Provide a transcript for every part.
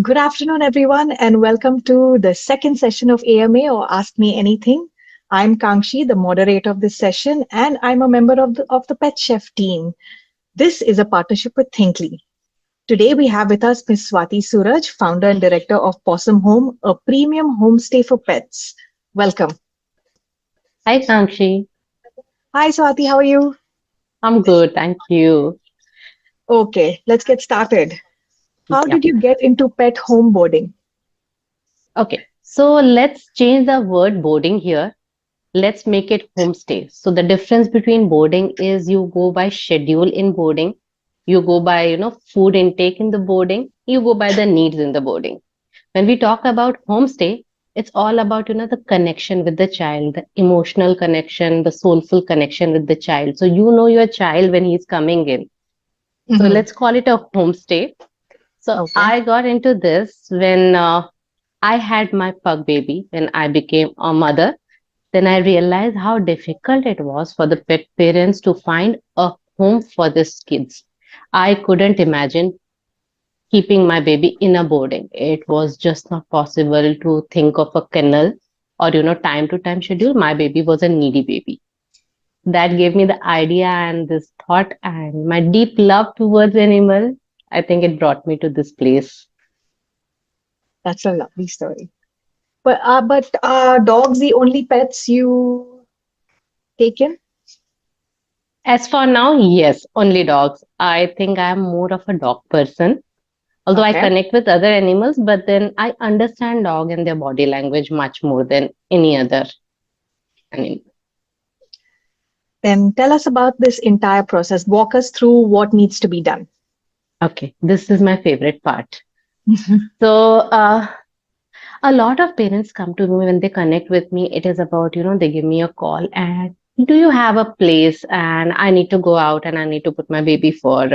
Good afternoon, everyone, and welcome to the second session of AMA or Ask Me Anything. I'm Kangshi, the moderator of this session, and I'm a member of the Pet Chef team. This is a partnership with Thinkly. Today, we have with us Ms. Swati Suraj, founder and director of Pawsome Home, a premium homestay for pets. Welcome. Hi, Kangshi. Hi, Swati, how are you? I'm good, thank you. Okay, let's get started. How Yeah. did you get into pet home boarding? Okay. So let's change the word boarding here. Let's make it homestay. So the difference between boarding is you go by schedule in boarding, you go by, food intake in the boarding, you go by the needs in the boarding. When we talk about homestay, it's all about, the connection with the child, the emotional connection, the soulful connection with the child. So you know your child when he's coming in. So Hmm. let's call it a homestay. So Okay. I got into this when I had my pug baby, when I became a mother. Then I realized how difficult it was for the pet parents to find a home for these kids. I couldn't imagine keeping my baby in a boarding. It was just not possible to think of a kennel or, time to time schedule. My baby was a needy baby. That gave me the idea and this thought and my deep love towards animal. I think it brought me to this place. That's a lovely story. But dogs the only pets you take in? As for now, yes, only dogs. I think I am more of a dog person. Although I Okay. connect with other animals, but then I understand dog and their body language much more than any other animal. Then tell us about this entire process. Walk us through what needs to be done. Okay, this is my favorite part. So, a lot of parents come to me when they connect with me. It is about, they give me a call and do you have a place? And I need to go out and I need to put my baby for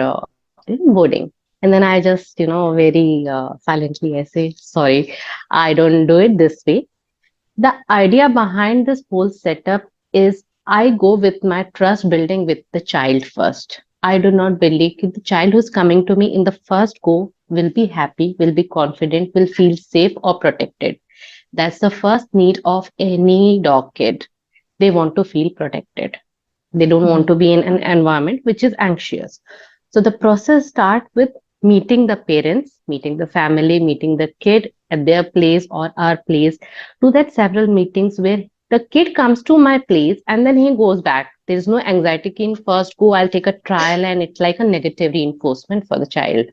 boarding. And then I just, very silently I say, sorry, I don't do it this way. The idea behind this whole setup is I go with my trust building with the child first. I do not believe that the child who's coming to me in the first go will be happy, will be confident, will feel safe or protected. That's the first need of any dog kid. They want to feel protected. They don't want Mhm. to be in an environment which is anxious. So the process starts with meeting the parents, meeting the family, meeting the kid at their place or our place. Do that several meetings where the kid comes to my place and then he goes back. There's no anxiety in first go, I'll take a trial and it's like a negative reinforcement for the child.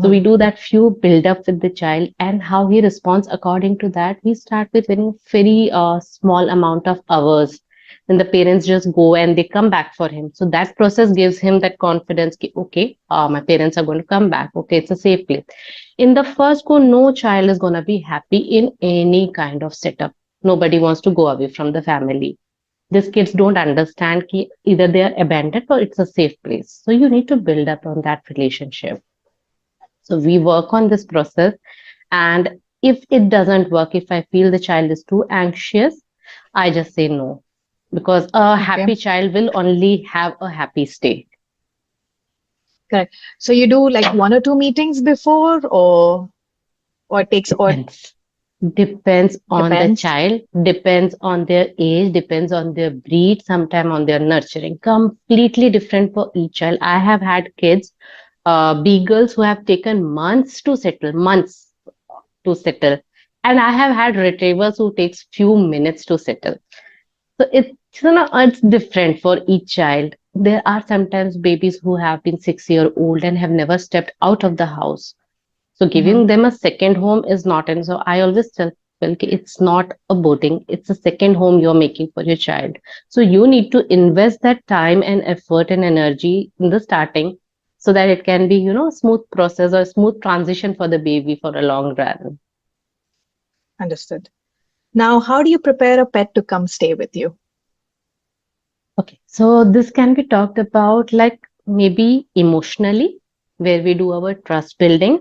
So we Mhm. do that few build up with the child and how he responds according to that. We start with very small amount of hours. Then the parents just go and they come back for him. So that process gives him that confidence. Ki, okay, my parents are going to come back. Okay, it's a safe place. In the first go, no child is going to be happy in any kind of setup. Nobody wants to go away from the family. These kids don't understand ki either they are abandoned or it's a safe place. So you need to build up on that relationship. So we work on this process. And if it doesn't work, if I feel the child is too anxious, I just say no. Because a Okay. happy child will only have a happy stay. Correct. So you do like one or two meetings before, or it takes or Depends. Depends on the depends. child, depends on their age, depends on their breed, sometime on their nurturing. Completely different for each child. I have had kids, beagles who have taken months to settle. And I have had retrievers who takes few minutes to settle. So it's different for each child. There are sometimes babies who have been 6 year old and have never stepped out of the house. So Mhm. giving them a second home is not, and so I always tell people ki it's not a boating, it's a second home you're making for your child. So you need to invest that time and effort and energy in the starting so that it can be, a smooth process or smooth transition for the baby for a long run. Understood. Now, how do you prepare a pet to come stay with you? Okay, so this can be talked about like maybe emotionally, where we do our trust building,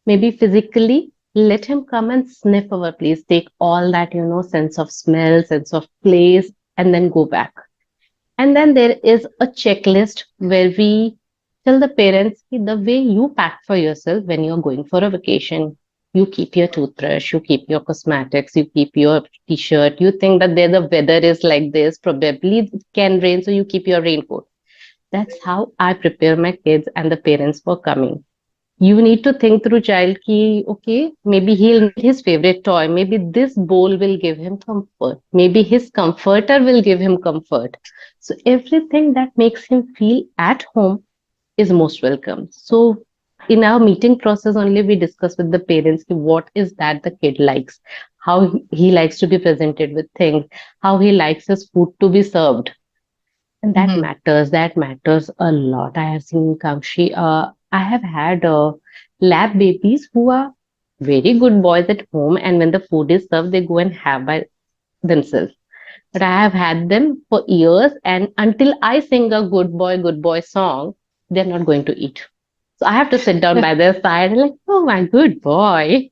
maybe physically, let him come and sniff our place, take all that, sense of smell, sense of place, and then go back. And then there is a checklist where we tell the parents ki the way you pack for yourself when you're going for a vacation. You keep your toothbrush, you keep your cosmetics, you keep your t-shirt. You think that there the weather is like this, probably it can rain, so you keep your raincoat. That's how I prepare my kids and the parents for coming. You need to think through child ki, okay, maybe he'll need his favorite toy. Maybe this bowl will give him comfort. Maybe his comforter will give him comfort. So everything that makes him feel at home is most welcome. So in our meeting process only we discuss with the parents ki what is that the kid likes, how he likes to be presented with things, how he likes his food to be served. And that Hmm. matters. That matters a lot. I have seen Kamshi. I have had lab babies who are very good boys at home, and when the food is served, they go and have by themselves. But I have had them for years, and until I sing a good boy song, they're not going to eat. So I have to sit down by their side and like, oh my good boy,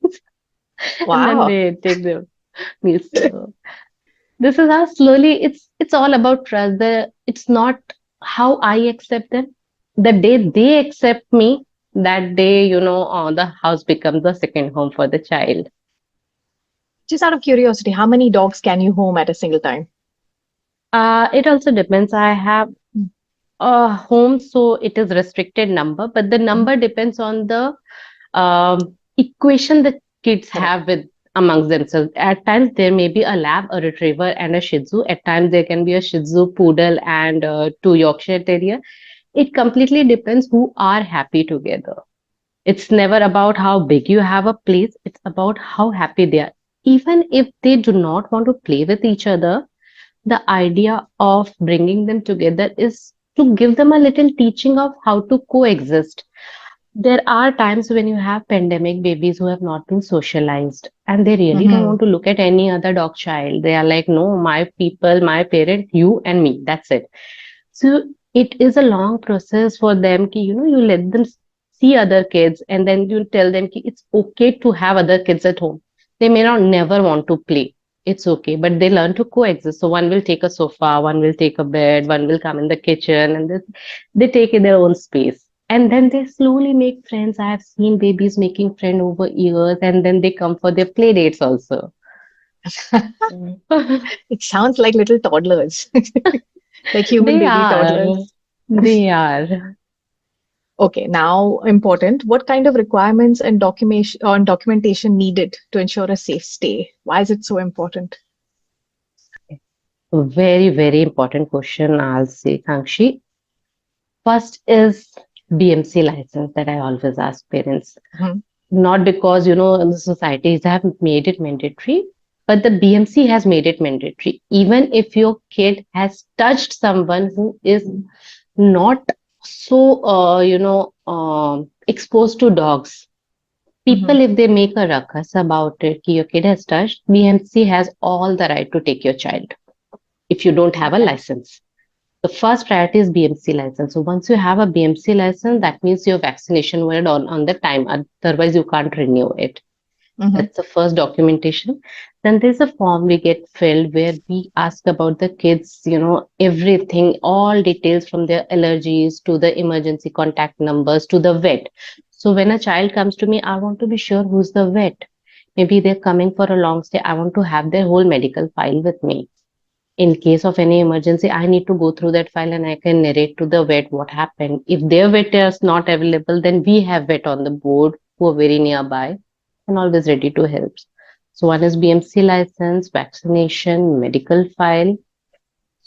and then Wow. they take the meal. So this is how slowly it's all about trust. It's not how I accept them. The day they accept me, that day, the house becomes a second home for the child. Just out of curiosity, how many dogs can you home at a single time? It also depends. I have a home, so it is restricted number, but the Mhm. number depends on the equation that kids Correct. have with amongst themselves. At times there may be a lab, a retriever, and a Shih Tzu. At times there can be a Shih Tzu, poodle, and two Yorkshire Terrier. It completely depends who are happy together. It's never about how big you have a place, it's about how happy they are. Even if they do not want to play with each other, the idea of bringing them together is to give them a little teaching of how to coexist. There are times when you have pandemic babies who have not been socialized and they really don't Hmm. want to look at any other dog child. They are like, no, my people, my parent, you and me, that's it. So it is a long process for them ki, you let them see other kids and then you tell them ki it's okay to have other kids at home. They may not never want to play. It's okay, but they learn to coexist. So one will take a sofa, one will take a bed, one will come in the kitchen, and they take in their own space. And then they slowly make friends. I have seen babies making friends over years, and then they come for their play dates also. Mm. It sounds like little toddlers, like human They baby are. toddlers. They are. Okay, now important. What kind of requirements and documentation needed to ensure a safe stay? Why is it so important? Very, very important question, I'll say, Kangshi. First is BMC license that I always ask parents. Hmm. Not because, the societies have made it mandatory, but the BMC has made it mandatory. Even if your kid has touched someone who is not so, exposed to dogs, Hmm. people, if they make a ruckus about it, ki your kid has touched, BMC has all the right to take your child if you don't have a Okay. license. The first priority is BMC license. So once you have a BMC license, that means your vaccination were on the time. Otherwise, you can't renew it. Hmm. That's the first documentation. Then there's a form we get filled where we ask about the kids, everything, all details from their allergies to the emergency contact numbers to the vet. So when a child comes to me, I want to be sure who's the vet. Maybe they're coming for a long stay. I want to have their whole medical file with me. In case of any emergency, I need to go through that file and I can narrate to the vet what happened. If their vet is not available, then we have vet on the board who are very nearby and always ready to help. So one is BMC license, vaccination, medical file.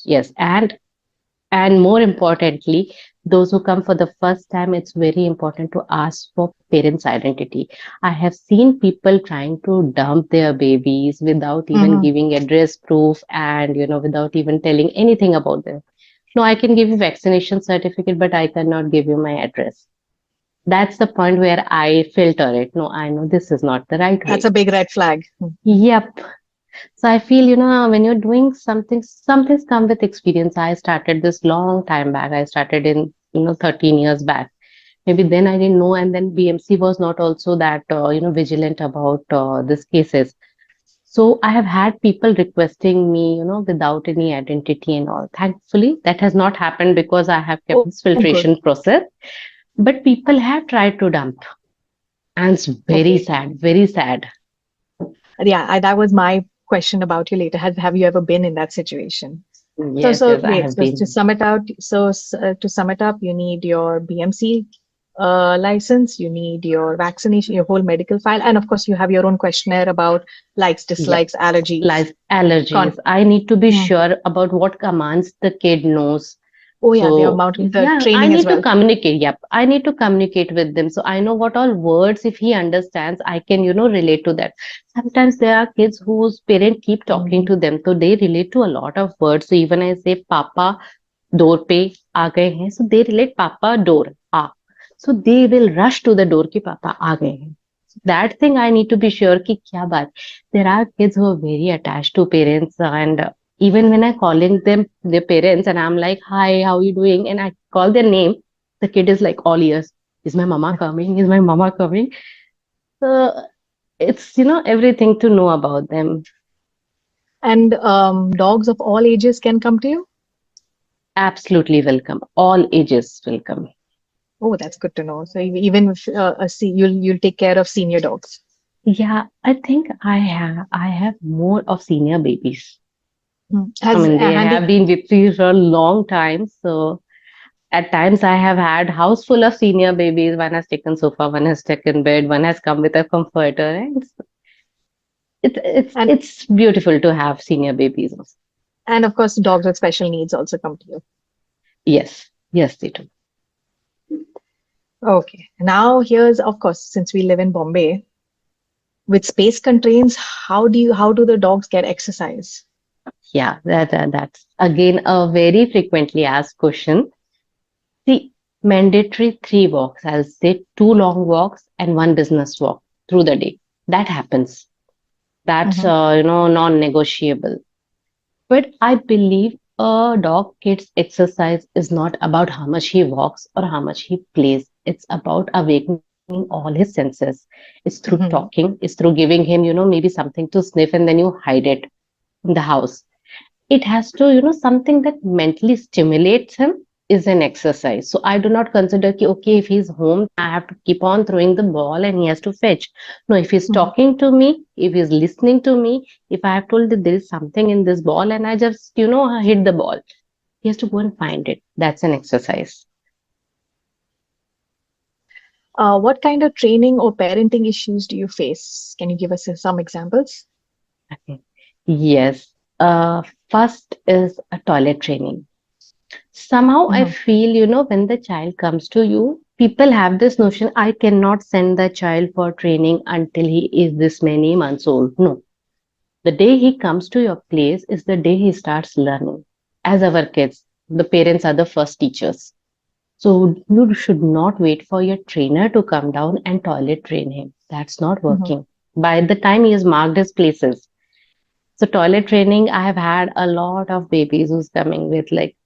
Yes, and more importantly, those who come for the first time, it's very important to ask for parents' identity. I have seen people trying to dump their babies without even Hmm. giving address proof and, without even telling anything about them. No, I can give you vaccination certificate, but I cannot give you my address. That's the point where I filter it. No, I know this is not the right That's way. a big red flag. Yep. So I feel, when you're doing something, something's come with experience. I started this long time back. I started in, 13 years back. Maybe then I didn't know. And then BMC was not also that, vigilant about these cases. So I have had people requesting me, without any identity and all. Thankfully, that has not happened because I have kept Oh, this good. filtration process. but people have tried to dump, and it's very Okay. sad, very sad. Yeah, that was my question about you later. Have you ever been in that situation? So, Yes, so yes, I wait, have so to been. sum it out, to sum it up, you need your BMC license, you need your vaccination, your whole medical file, and of course, you have your own questionnaire about likes, Yep. dislikes, allergies. Like allergies. Con I need to be Hmm. sure about what commands the kid knows. Oh yeah, the So amount of the yeah, I training as need to well. communicate. Yep. I need to communicate with them. So I know what all words, if he understands, I can, relate to that. Sometimes there are kids whose parent keep talking to them. So they relate to a lot of words. So even I say Papa door पे आ गए हैं, so they relate papa door uh, so they will rush to the door कि पापा आ गए हैं. So that thing I need to be sure कि क्या बात. There are kids who are very attached to parents, and even when I calling them their parents and I'm like, hi, how are you doing, and I call their name, the kid is like all ears. Is my mama coming, is my mama coming? So it's everything to know about them. And dogs of all ages can come to you. Absolutely welcome, all ages welcome. Oh, that's good to know. So even if, you'll take care of senior dogs. Yeah, I think I have more of senior babies. I Has mean, a they have handy been with me for a long time. So at times I have had house full of senior babies. One has taken sofa, one has taken bed, one has come with a comforter, and and it's beautiful to have senior babies also. and of course dogs with special needs also come to you. Yes, yes, they do. Okay. Now here's of course since we live in Bombay with space constraints, how do the dogs get exercise? Yeah, that's again a very frequently asked question. See, mandatory 3 walks. I'll say 2 long walks and one business walk through the day. That happens. That's Hmm. non-negotiable. But I believe a dog kid's exercise is not about how much he walks or how much he plays. It's about awakening all his senses. It's through Hmm. talking, it's through giving him, maybe something to sniff and then you hide it in the house. It has to, something that mentally stimulates him is an exercise. So I do not consider ki, okay, if he's home, I have to keep on throwing the ball and he has to fetch. No, if he's Hmm. talking to me, if he's listening to me, if I have told that there is something in this ball and I just, hit the ball, he has to go and find it. That's an exercise. What kind of training or parenting issues do you face? Can you give us some examples? Okay. Yes. First is a toilet training. Somehow I Hmm. feel, when the child comes to you, people have this notion, I cannot send the child for training until he is this many months old. No. The day he comes to your place is the day he starts learning. As our kids, the parents are the first teachers. So you should not wait for your trainer to come down and toilet train him. That's not Hmm. working. By the time he has marked his places. So toilet training, I have had a lot of babies who's coming with like,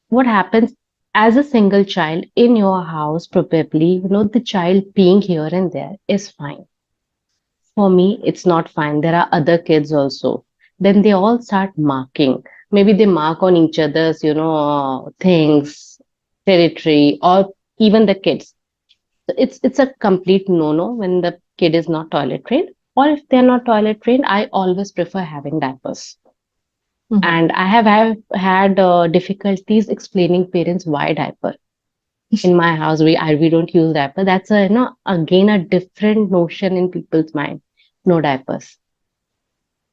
what happens as a single child in your house, probably, the child peeing here and there is fine. For me, it's not fine. There are other kids also. Then they all start marking. Maybe they mark on each other's, things, territory, or even the kids. So it's a complete no-no when the kid is not toilet trained. Or if they're not toilet trained, I always prefer having diapers. Hmm. And I have had difficulties explaining parents why diaper. In my house, we don't use diaper. That's a again a different notion in people's mind. No diapers.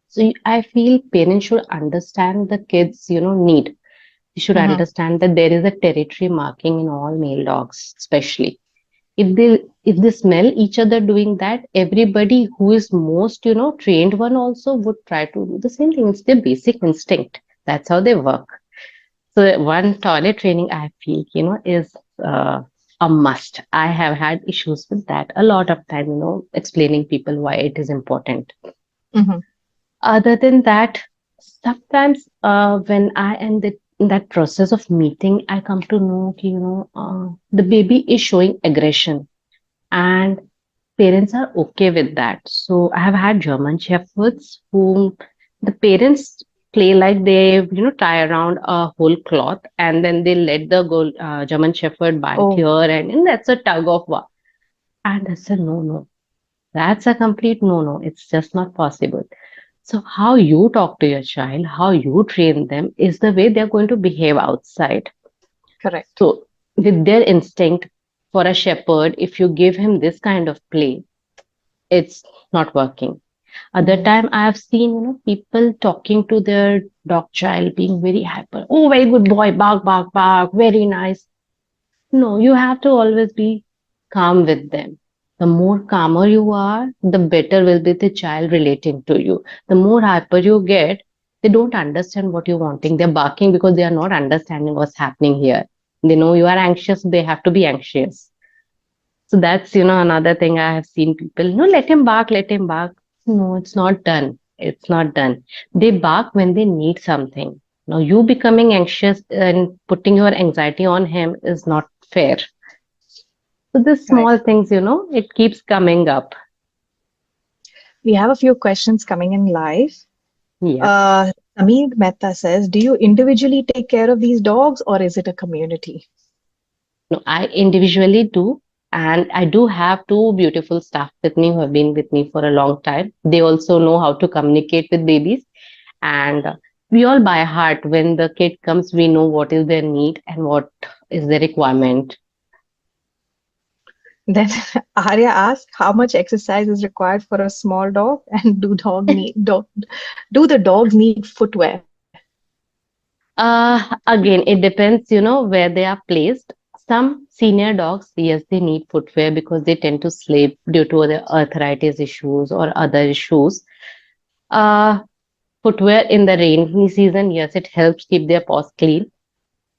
So I feel parents should understand the kids need. They should Hmm. understand that there is a territory marking in all male dogs, especially if they smell each other doing that, everybody who is most trained one also would try to do the same thing. It's their basic instinct. That's how they work. So one toilet training I feel is a must. I have had issues with that a lot of time. Explaining people why it is important. Hmm. Other than that, sometimes when I am in that process of meeting, I come to know the baby is showing aggression and parents are okay with that. So I have had German shepherds whom the parents play like they, tie around a whole cloth and then they let the German Shepherd bite Oh, here, and that's a tug of war. And I said, no, no, that's a complete no, no. It's just not possible. So, how you talk to your child, how you train them is the way they're going to behave outside. correct. So, with their instinct for a shepherd, if you give him this kind of play, it's not working. Other Hmm. time, I have seen, people talking to their dog child, being very hyper. Oh, very good boy, bark, bark, bark, very nice. No, you have to always be calm with them. The more calmer you are, the better will be the child relating to you. The more hyper you get, they don't understand what you're wanting. They're barking because they are not understanding what's happening here. They know you are anxious, they have to be anxious. So that's, another thing I have seen people, no, let him bark, let him bark. No, it's not done. It's not done. They bark when they need something. Now, you becoming anxious and putting your anxiety on him is not fair. So these small Correct. things, it keeps coming up. We have a few questions coming in live. Yep. Uh, Samir Mehta says, do you individually take care of these dogs or is it a community? No, I individually do. And I do have two beautiful staff with me who have been with me for a long time. They also know how to communicate with babies. And we all by heart, when the kid comes, we know what is their need and what is their requirement. Then Arya asks, how much exercise is required for a small dog, and do the dogs need footwear? Again, it depends, where they are placed. Some senior dogs, yes, they need footwear because they tend to slip due to the arthritis issues or other issues. Uh, Footwear in the rainy season, yes, it helps keep their paws clean.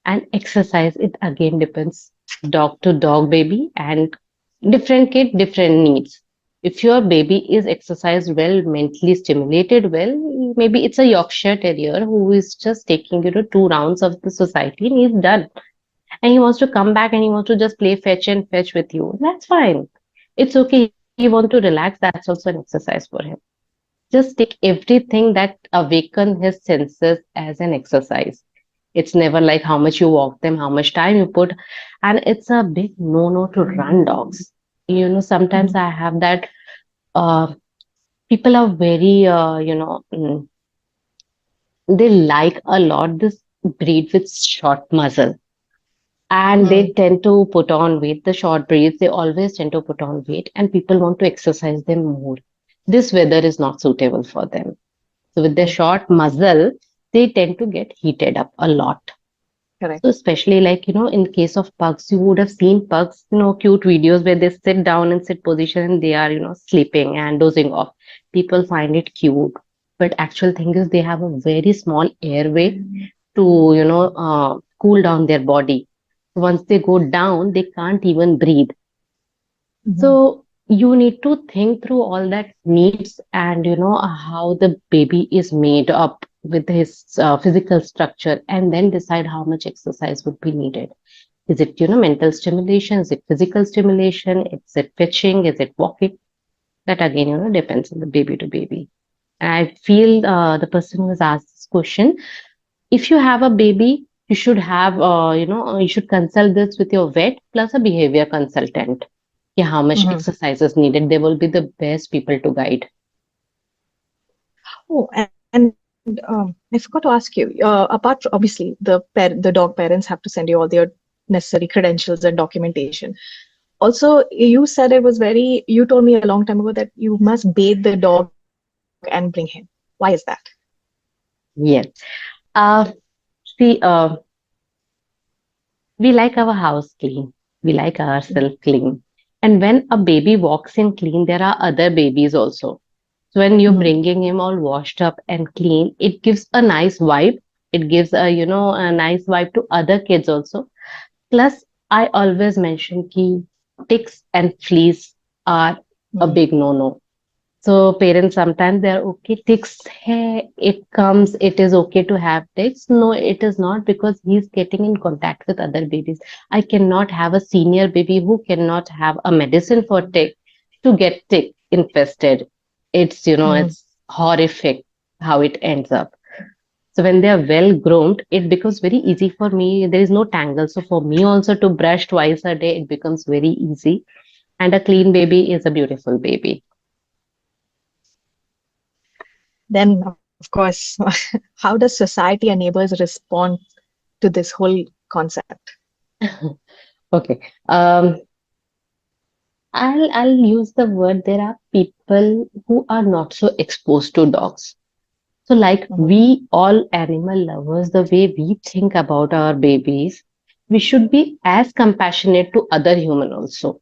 And exercise, it again depends dog to dog, baby, and different kid, different needs. If your baby is exercised well, mentally stimulated well, maybe it's a Yorkshire Terrier who is just taking you to 2 rounds of the society and he's done. And he wants to come back and he wants to just play fetch and fetch with you. That's fine. It's okay. He wants to relax. That's also an exercise for him. Just take everything that awaken his senses as an exercise. It's never like how much you walk them, how much time you put. And it's a big no-no to run dogs. Sometimes Mhm. I have that uh, people are very, they like a lot this breed with short muzzle. And Mm, they tend to put on weight. The short breeds, they always tend to put on weight, and people want to exercise them more. This weather is not suitable for them. So with their mm, short muzzle, they tend to get heated up a lot. So correct. especially like, in case of pugs, you would have seen pugs, cute videos where they sit down in sit position and they are, sleeping and dozing off. People find it cute. But actual thing is they have a very small airway to, cool down their body. Once they go down, they can't even breathe. Mhm, So you need to think through all that needs and how the baby is made up with his physical structure and then decide how much exercise would be needed. Is it mental stimulation? Is it physical stimulation? Is it fetching? Is it walking? That again depends on the baby to baby. And I feel the person who has asked this question, if you have a baby, you should have, you should consult this with your vet plus a behavior consultant. Yeah, how much mhm. exercise is needed. They will be the best people to guide. Oh, and I forgot to ask you. Apart from obviously the dog parents have to send you all their necessary credentials and documentation. Also, you said it was very. You told me a long time ago that you must bathe the dog and bring him. Why is that? Yes. See, we like our house clean. We like ourselves clean. And when a baby walks in clean, there are other babies also. So when you're Mhm, bringing him all washed up and clean, it gives a nice vibe. It gives a nice vibe to other kids also. Plus, I always mention ki ticks and fleas are a mhm, big no-no. So parents sometimes they're okay, ticks, hey, it comes, it is okay to have ticks. No, it is not because he's getting in contact with other babies. I cannot have a senior baby who cannot have a medicine for tick to get tick infested. It's, mhm, it's horrific how it ends up. So when they are well groomed, it becomes very easy for me. There is no tangle. So for me also to brush twice a day, it becomes very easy. And a clean baby is a beautiful baby. Then, of course, how does society and neighbors respond to this whole concept? Okay. I'll use the word, there are people who are not so exposed to dogs. So like Mhm. we all animal lovers, the way we think about our babies, we should be as compassionate to other human also.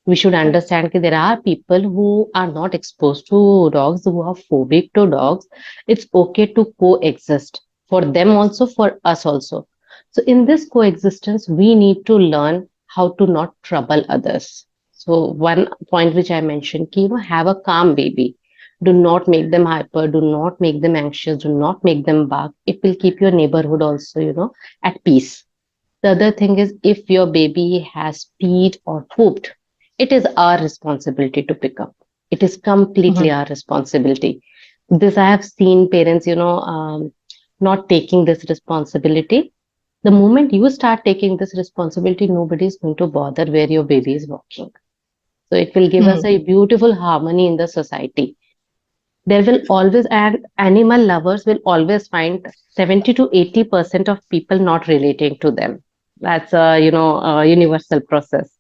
We should Correct. understand that there are people who are not exposed to dogs, who are phobic to dogs. It's okay to coexist for them also, for us also. So in this coexistence, we need to learn how to not trouble others. So one point which I mentioned, have a calm baby. Do not make them hyper. Do not make them anxious. Do not make them bark. It will keep your neighborhood also, at peace. The other thing is, if your baby has peed or pooped, it is our responsibility to pick up. It is completely Mhm. our responsibility. This I have seen parents, not taking this responsibility. The moment you start taking this responsibility, nobody is going to bother where your baby is walking. So it will give us Mhm. a beautiful harmony in the society. There will always, and animal lovers will always find 70 to 80% of people not relating to them. That's a universal process.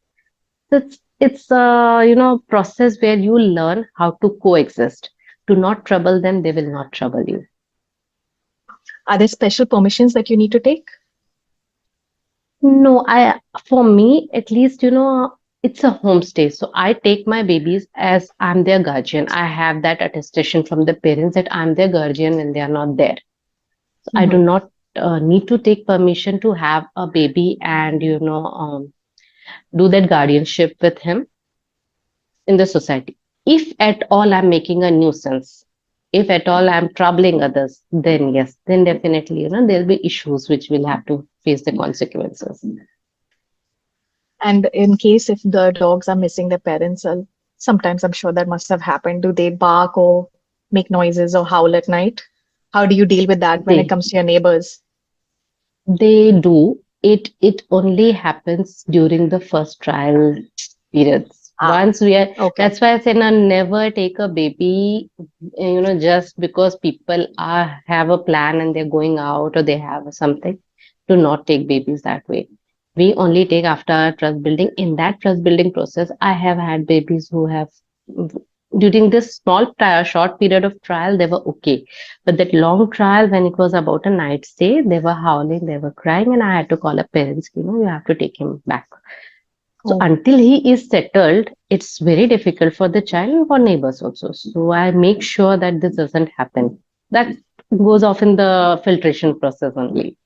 It's a process where you learn how to coexist. Do not trouble them, they will not trouble you. Are there special permissions that you need to take? No, I for me at least, it's a homestay. So I take my babies as I'm their guardian. I have that attestation from the parents that I'm their guardian when they are not there. I do Mhm. not need to take permission to have a baby and do that guardianship with him in the society. If at all I'm making a nuisance, if at all I'm troubling others, then yes, then definitely there'll be issues which will have to face the consequences. And in case if the dogs are missing their parents, sometimes I'm sure that must have happened. Do they bark or make noises or howl at night? How do you deal with that when it They comes to your neighbors? they do it. It only happens during the first trial periods. Ah, Once we are, okay. that's why I say now never take a baby, just because people are have a plan and they're going out or they have something. Do not take babies that way. We only take after our trust building. In that trust building process, I have had babies who have, during this small trial, short period of trial, they were okay. But that long trial, when it was about a night stay, they were howling, they were crying, and I had to call up parents, you have to take him back. So Oh, until he is settled, it's very difficult for the child and for neighbors also. So I make sure that this doesn't happen. That goes off in the filtration process only.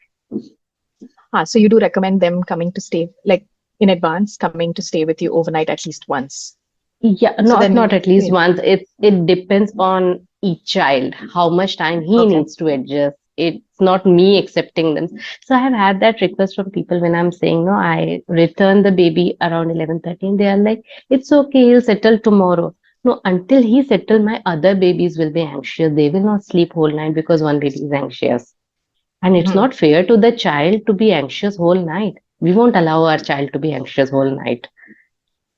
so you do recommend them coming to stay, like in advance, coming to stay with you overnight at least once. Yeah, So not then, not at least once. It depends on each child, how much time he okay. needs to adjust. It's not me accepting them. So I have had that request from people when I'm saying no, I return the baby around 11:30. They are like, it's okay, he'll settle tomorrow. No, until he settle, my other babies will be anxious. They will not sleep whole night because one baby is anxious. And it's Mhm. not fair to the child to be anxious whole night. We won't allow our child to be anxious whole night.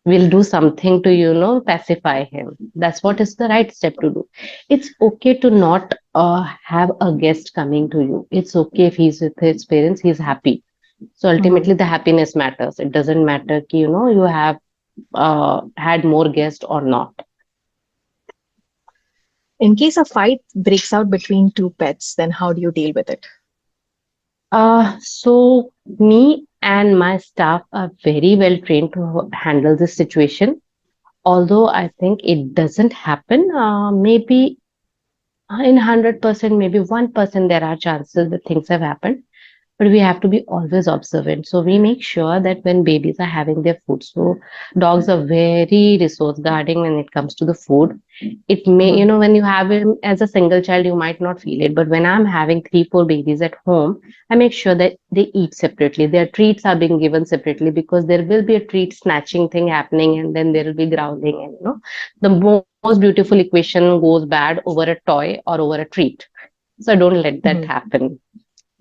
We'll do something to pacify him. That's what is the right step to do. It's okay to not have a guest coming to you. It's okay if he's with his parents, he's happy. So Mhm. ultimately the happiness matters. It doesn't matter ki, you have had more guests or not. In case a fight breaks out between two pets, then how do you deal with it? So me and my staff are very well trained to handle this situation. Although I think it doesn't happen, maybe in 100%, maybe 1% there are chances that things have happened, but we have to be always observant. So we make sure that when babies are having their food, so dogs are very resource guarding when it comes to the food. It may, Mhm. when you have him as a single child, you might not feel it, but when I'm having three, four babies at home, I make sure that they eat separately. Their treats are being given separately because there will be a treat snatching thing happening, and then there will be growling, and the most beautiful equation goes bad over a toy or over a treat. So I don't let that Mhm. happen.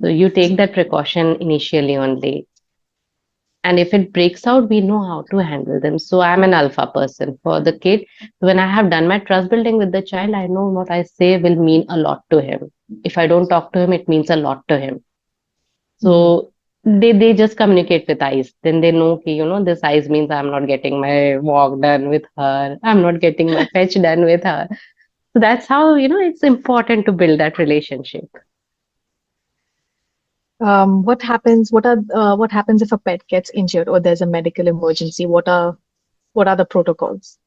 So you take that precaution initially only. And if it breaks out, we know how to handle them. So I'm an alpha person for the kid. When I have done my trust building with the child, I know what I say will mean a lot to him. If I don't talk to him, it means a lot to him. Mhm. So they just communicate with eyes. Then they know, okay, this eyes means I'm not getting my walk done with her. I'm not getting my fetch done with her. So that's how, it's important to build that relationship. What happens? What happens if a pet gets injured or there's a medical emergency? What are the protocols?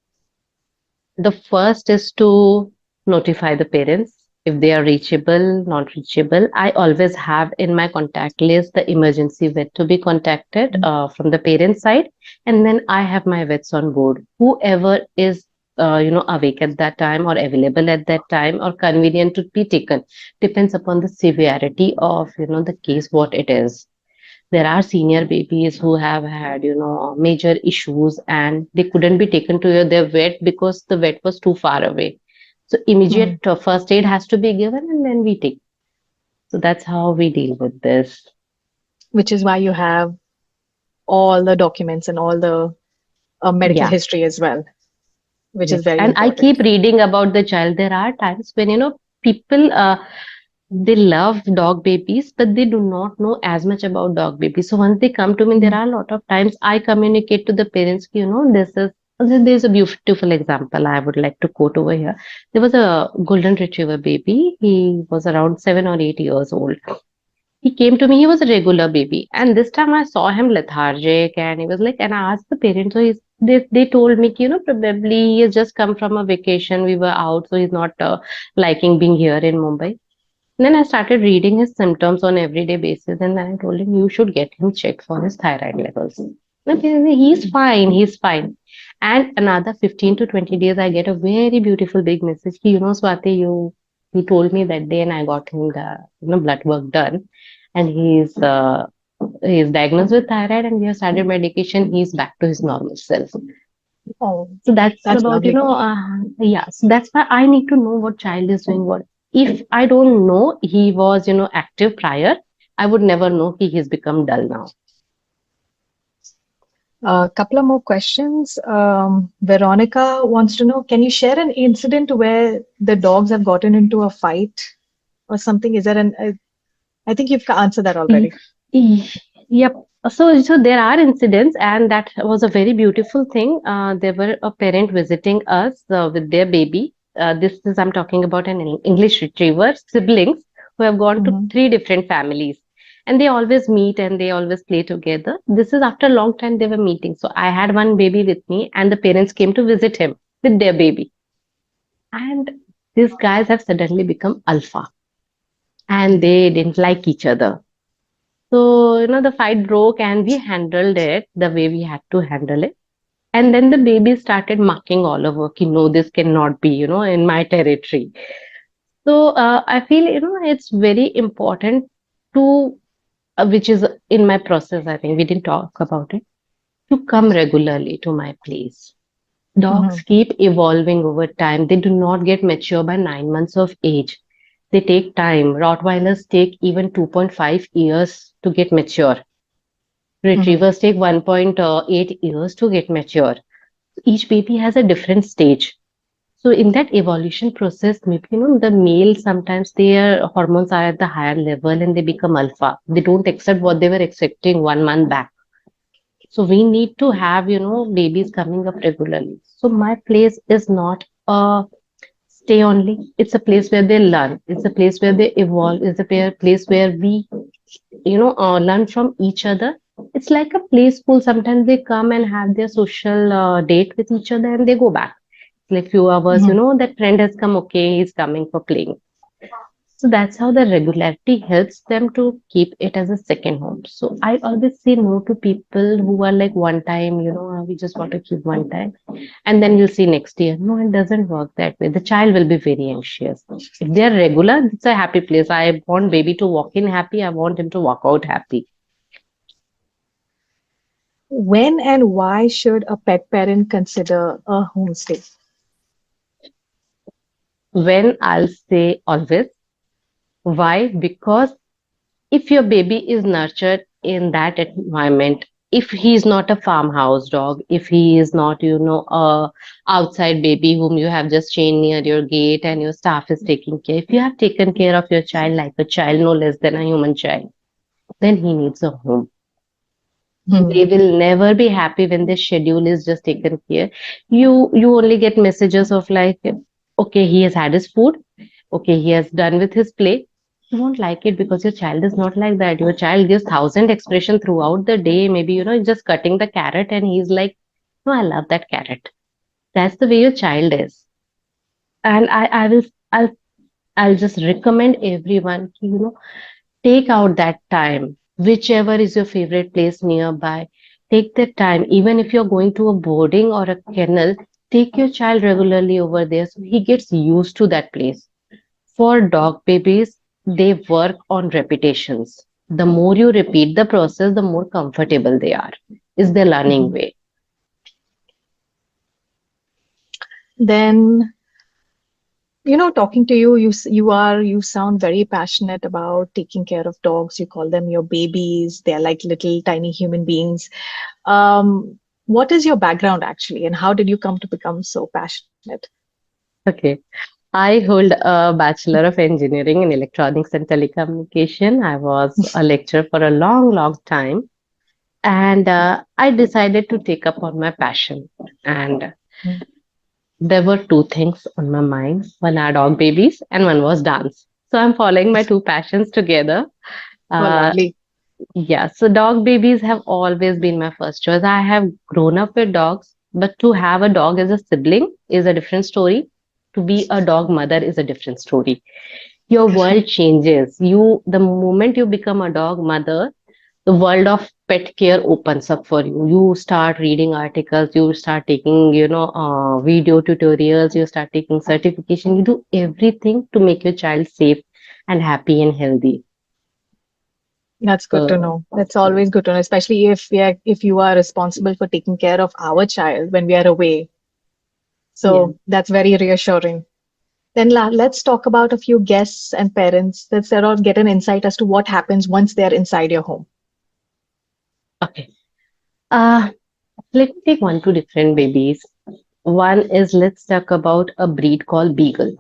The first is to notify the parents if they are reachable, not reachable. I always have in my contact list the emergency vet to be contacted from the parent side, and then I have my vets on board. Whoever is awake at that time or available at that time or convenient to be taken depends upon the severity of the case what it is. There are senior babies who have had major issues and they couldn't be taken to their vet because the vet was too far away. So immediate Mhm. first aid has to be given and then we take. So that's how we deal with this. Which is why you have all the documents and all the medical Yeah. history as well, which is Yes, very and I important. keep reading about the child. There are times when people they love dog babies, but they do not know as much about dog babies. So once they come to me, there Mhm. are a lot of times I communicate to the parents, this is there's a beautiful example I would like to quote over here. There was a golden retriever baby. He was around 7 or 8 years old. He came to me, he was a regular baby. And this time I saw him lethargic and he was like, and I asked the parents, so they told me, probably he has just come from a vacation. We were out, so he's not liking being here in Mumbai. Then I started reading his symptoms on everyday basis, and then I told him you should get him checked for his thyroid levels. Okay, he's fine, he's fine. And another 15 to 20 days, I get a very beautiful big message. Swati, he told me that day, and I got him the blood work done, and he's diagnosed with thyroid, and we have started medication. He's back to his normal self. Oh, So that's that's about, lovely. yeah. So that's why I need to know what child is doing what. If I don't know he was, active prior, I would never know he has become dull now. A couple of more questions. Veronica wants to know, can you share an incident where the dogs have gotten into a fight or something? Is there I think you've answered that Y- already. y- Yep. So there are incidents, and that was a very beautiful thing. There were a parent visiting us with their baby. This is I'm talking about an English retriever siblings who have gone to Hmm. three different families, and they always meet and they always play together. This is after a long time they were meeting. So I had one baby with me, and the parents came to visit him with their baby, and these guys have suddenly become alpha, and they didn't like each other. So, the fight broke and we handled it the way we had to handle it. And then the baby started marking all over, ki, no, this cannot be, in my territory. So, I feel, it's very important to, which is in my process, I think we didn't talk about it, to come regularly to my place. Dogs Hmm. keep evolving over time. They do not get mature by 9 months of age. They take time. Rottweilers take even 2.5 years to get mature. Hmm. Retrievers take 1.8 years to get mature. Each baby has a different stage. So in that evolution process, maybe the male sometimes their hormones are at the higher level and they become alpha. They don't accept what they were expecting 1 month back. So we need to have babies coming up regularly. So my place is not a stay only. It's a place where they learn. It's a place where they evolve. It's a place where we learn from each other. It's like a play school. Sometimes they come and have their social date with each other and they go back. Like few hours, Hmm. that friend has come, okay, he's coming for playing. So that's how the regularity helps them to keep it as a second home. So I always say no to people who are like one time, we just want to keep one time and then we'll see next year. No, it doesn't work that way. The child will be very anxious. If they're regular, it's a happy place. I want baby to walk in happy. I want him to walk out happy. When and why should a pet parent consider a homestay? When I'll say always, Why? Because if your baby is nurtured in that environment, if he is not a farmhouse dog, if he is not, a outside baby whom you have just chained near your gate and your staff is taking care, if you have taken care of your child like a child, no less than a human child, then he needs a home. They Hmm. will never be happy when their schedule is just taken care. You only get messages of like, okay, he has had his food, okay, he has done with his play. You won't like it because your child is not like that. Your child gives thousand expression throughout the day. Maybe just cutting the carrot and he's like, no, I love that carrot. That's the way your child is. And I'll just recommend everyone, take out that time, whichever is your favorite place nearby. Take that time, even if you're going to a boarding or a kennel, take your child regularly over there so he gets used to that place. For dog babies, they work on repetitions. The more you repeat the process, the more comfortable they are. Is the learning Mhm. way. Then, talking to you, you sound very passionate about taking care of dogs. You call them your babies. They're like little tiny human beings. What is your background actually, and how did you come to become so passionate? Okay. I hold a Bachelor of Engineering in Electronics and Telecommunication. I was a lecturer for a long, long time. And I decided to take up on my passion. And Mm. there were two things on my mind. One are dog babies and one was dance. So I'm following my two passions together. Oh, Uh, lovely. yeah, so dog babies have always been my first choice. I have grown up with dogs, but to have a dog as a sibling is a different story. To be a dog mother is a different story. Your world changes. The moment you become a dog mother, the world of pet care opens up for you. You start reading articles, you start taking, video tutorials, you start taking certification. You do everything to make your child safe and happy and healthy. That's good to So, know. That's always good to know, especially if you are responsible for taking care of our child when we are away. yeah. So that's very reassuring. Then let's talk about a few guests and parents. Let's sort of get an insight as to what happens once they're inside your home. Okay. Uh, Let me take one, two different babies. One is, let's talk about a breed called Beagle.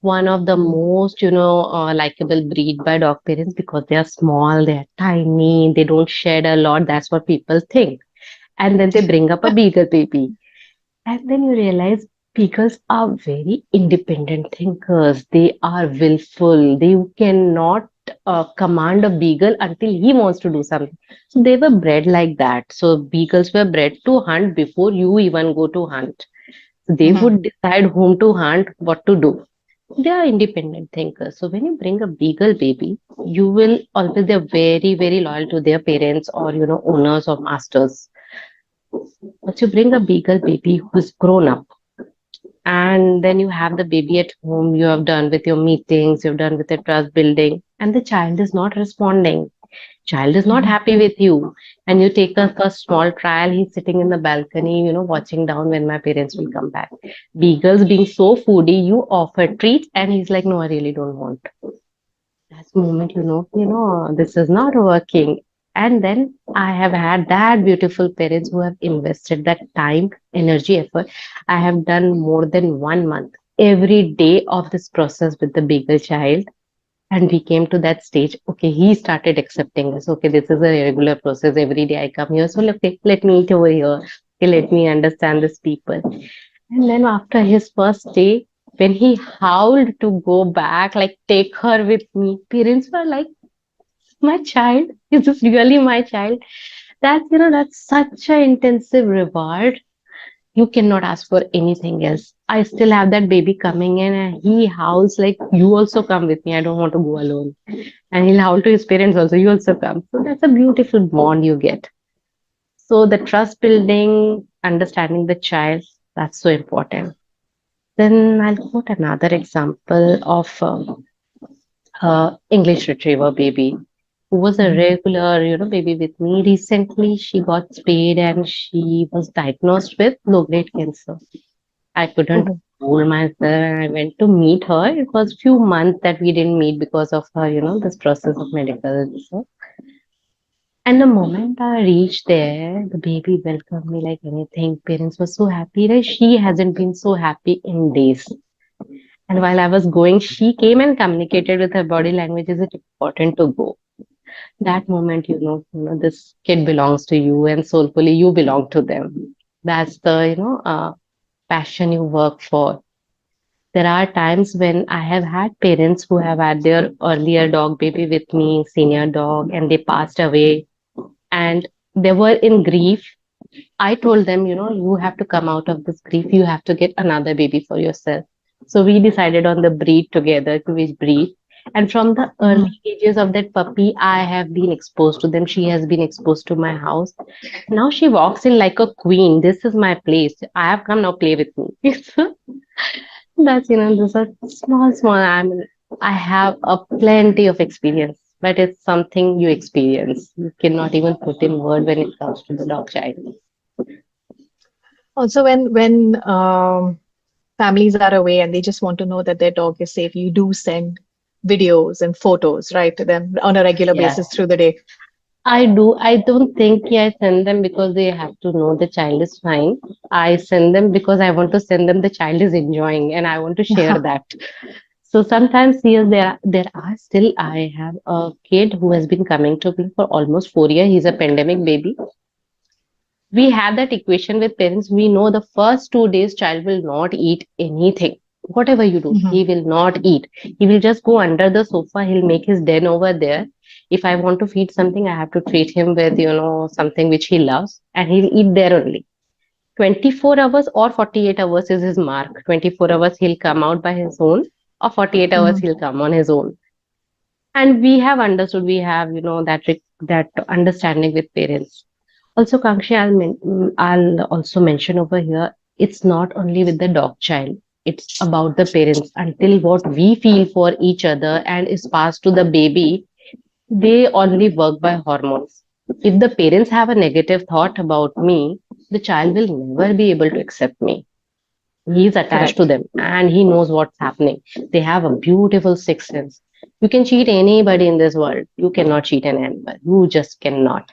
One of the Mm. most, likable breed by dog parents because they are small, they are tiny, they don't shed a lot. That's what people think. And then they bring up a beagle baby. And then you realize beagles are very independent thinkers. They are willful. They cannot command a beagle until he wants to do something. So they were bred like that. So beagles were bred to hunt before you even go to hunt. So they Mhm. would decide whom to hunt, what to do. They are independent thinkers. So when you bring a beagle baby, you will always, they're very, very loyal to their parents or, owners or masters. But you bring a beagle baby who's grown up, and then you have the baby at home, you have done with your meetings, you've done with the trust building, and the child is not responding. Child is not Mhm. happy with you. And you take a first small trial, he's sitting in the balcony, watching down when my parents will come back. Beagles being so foodie, you offer treats, and he's like, no, I really don't want. That's the moment this is not working. And then I have had that beautiful parents who have invested that time, energy, effort. I have done more than 1 month every day of this process with the bigger child. And we came to that stage. Okay, he started accepting us. Okay, this is a regular process. Every day I come here. So okay, let me eat over here. Okay, let me understand these people. And then after his first day, when he howled to go back, like take her with me, parents were like, my child? Is this really my child? That's such an intensive reward. You cannot ask for anything else. I still have that baby coming in and he howls like, you also come with me. I don't want to go alone. And he'll howl to his parents also, you also come. So that's a beautiful bond you get. So the trust building, understanding the child, that's so important. Then I'll quote another example of English retriever baby who was a Mhm. regular, baby with me. Recently, she got spayed and she was diagnosed with low grade cancer. I couldn't Oh. hold myself and I went to meet her. It was few months that we didn't meet because of her, this process of medical. So, and the moment I reached there, the baby welcomed me like anything. Parents were so happy. Right? She hasn't been so happy in days. And while I was going, she came and communicated with her body language. Is it important to go? That moment, this kid belongs to you, and soulfully you belong to them. That's the, passion you work for. There are times when I have had parents who have had their earlier dog baby with me, senior dog, and they passed away and they were in grief. I told them, you have to come out of this grief. You have to get another baby for yourself. So we decided on the breed together, to which breed. And from the early Mhm. ages of that puppy, I have been exposed to them. She has been exposed to my house. Now she walks in like a queen. This is my place. I have come, now play with me. So that's, those are small, small. I have a plenty of experience, but it's something you experience. You cannot even put in word when it comes to the dog child. Also, when families are away and they just want to know that their dog is safe, you do send videos and photos, right, to them on a regular Yeah, basis through the day. I do. I don't think I send them because they have to know the child is fine. I send them because I want to send them the child is enjoying and I want to share that. So sometimes, yes, there are still. I have a kid who has been coming to me for almost 4 years. He's a pandemic baby. We have that equation with parents. We know the first 2 days child will not eat anything. Whatever you do, Mhm. he will not eat. He will just go under the sofa. He'll make his den over there. If I want to feed something, I have to treat him with, something which he loves, and he'll eat there only. 24 hours or 48 hours is his mark. 24 hours he'll come out by his own, or 48 hours Mhm. he'll come on his own. And we have understood, we have, that understanding with parents. Also, Kankshi, I'll also mention over here, it's not only with the dog child, it's about the parents. Until what we feel for each other and is passed to the baby, they only work by hormones. If the parents have a negative thought about me, the child will never be able to accept me. He is attached to Correct. them and he knows what's happening. They have a beautiful sixth sense. You can cheat anybody in this world. You cannot cheat an animal. You just cannot.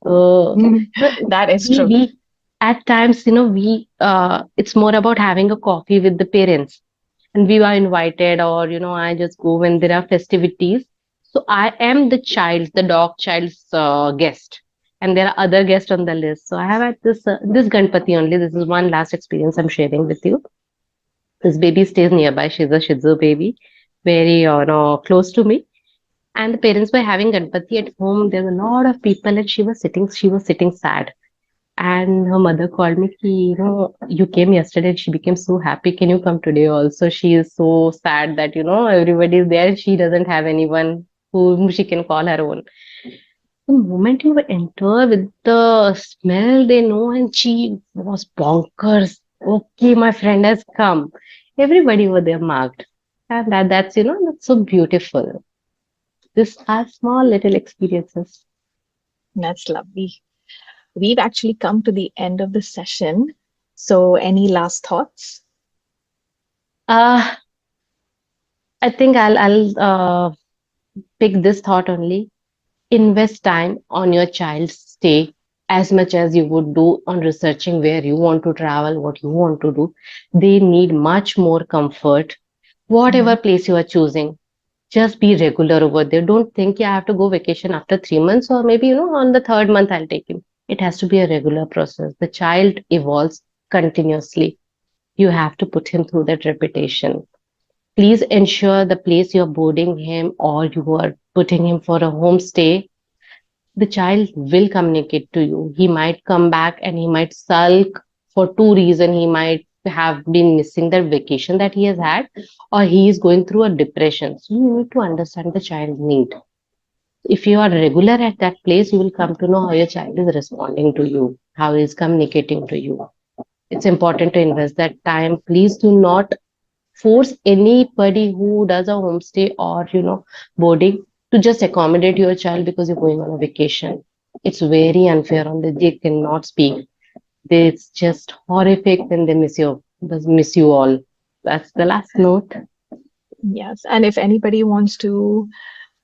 Uh, Mhm. but That is we, true. we at times, it's more about having a coffee with the parents, and we are invited, or I just go when there are festivities. So I am the child, the dog child's guest, and there are other guests on the list. So I have had this Ganpati only. This is one last experience I'm sharing with you. This baby stays nearby. She's a Shih Tzu baby, very close to me. And the parents were having Ganpati at home. There were a lot of people, and she was sitting sad. And her mother called me, ki, you came yesterday and she became so happy. Can you come today also? She is so sad that, everybody is there and she doesn't have anyone whom she can call her own. The moment you enter with the smell, they know, and she was bonkers. Okay, my friend has come. Everybody over there marked. And that's so beautiful. These are small little experiences. That's lovely. We've actually come to the end of the session. So, any last thoughts? Uh, I think I'll pick this thought only. Invest time on your child's stay as much as you would do on researching where you want to travel, what you want to do. They need much more comfort. Whatever Mhm. place you are choosing, just be regular over there. Don't think, yeah, I have to go vacation after 3 months, or maybe, on the third month I'll take him. It has to be a regular process. The child evolves continuously. You have to put him through that repetition. Please ensure the place you're boarding him or you are putting him for a homestay, the child will communicate to you. He might come back and he might sulk for two reasons. He might have been missing that vacation that he has had, or he is going through a depression. So you need to understand the child's need. If you are regular at that place, you will come to know how your child is responding to you, how he is communicating to you. It's important to invest that time. Please do not force anybody who does a homestay or boarding to just accommodate your child because you're going on a vacation. It's very unfair on the they cannot speak. It's just horrific when they miss you. miss you all. That's the last note. Yes. And if anybody wants to,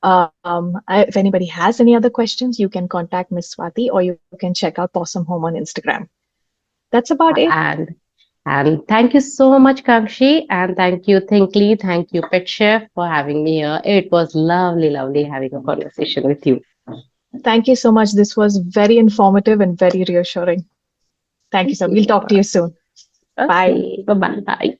if anybody has any other questions, you can contact Miss Swati or you can check out Possum Home on Instagram. That's about it. And thank you so much, Kamshi, and thank you, Thinkly, thank you, Pet Chef, for having me here. It was lovely, lovely having a conversation with you. Thank you so much. This was very informative and very reassuring. Thank you, Thank sir. We'll talk to you. you soon. Bye. Okay, bye bye.